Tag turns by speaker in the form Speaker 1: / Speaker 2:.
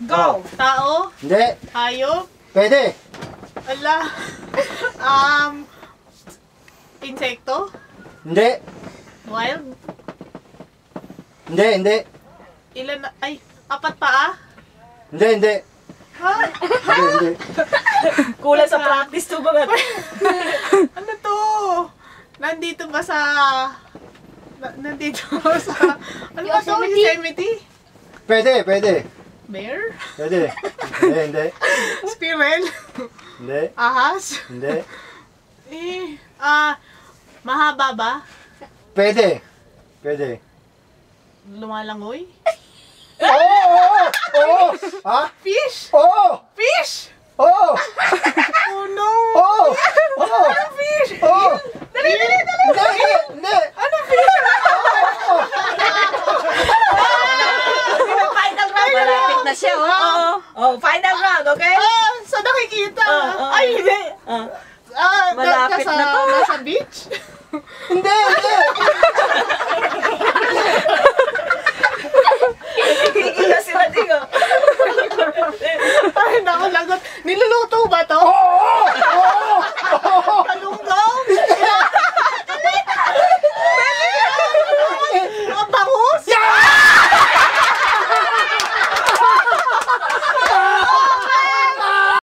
Speaker 1: Go!
Speaker 2: Tao?
Speaker 3: Hindi.
Speaker 2: Hayop?
Speaker 3: Pwede.
Speaker 2: Ala. Insekto?
Speaker 3: Hindi.
Speaker 2: Wild?
Speaker 3: Hindi, hindi.
Speaker 2: Ilan na? Ay, apat paa?
Speaker 3: Hindi, hindi.
Speaker 2: Ha?
Speaker 3: Hindi, hindi.
Speaker 1: Kulang sa practice to ba?
Speaker 2: Ano to? Nandito ba sa... nandito ba sa... Ano ba sa Yosemite?
Speaker 3: Pwede, pwede.
Speaker 2: Bear?
Speaker 3: Pwede. Hindi, hindi.
Speaker 2: Squirrel?
Speaker 3: Hindi.
Speaker 2: Ahas?
Speaker 3: Hindi.
Speaker 2: Mahaba ba?
Speaker 3: Pwede. Pwede.
Speaker 2: Lumalangoy?
Speaker 3: Oo! Oo! Oo! Ha?
Speaker 2: Fish?
Speaker 3: Oo!
Speaker 2: Fish?
Speaker 3: Oo!
Speaker 2: Oh no!
Speaker 3: Oo! Oo!
Speaker 2: Anong fish?
Speaker 3: Oo!
Speaker 2: Dali, dali, dali!
Speaker 3: Hindi! Hindi!
Speaker 2: Anong fish?
Speaker 1: Final round. Malapit na siya, oh. Oh, final round, okay?
Speaker 2: Sa nakikita?
Speaker 1: Oh.
Speaker 2: Ay, hindi!
Speaker 1: Malapit na to.
Speaker 2: Nasa beach?
Speaker 3: Hindi! Hindi!
Speaker 1: Ikaw sila, Digo.
Speaker 2: Ay, naku, lagot. Niluluto ba to?
Speaker 3: Oo!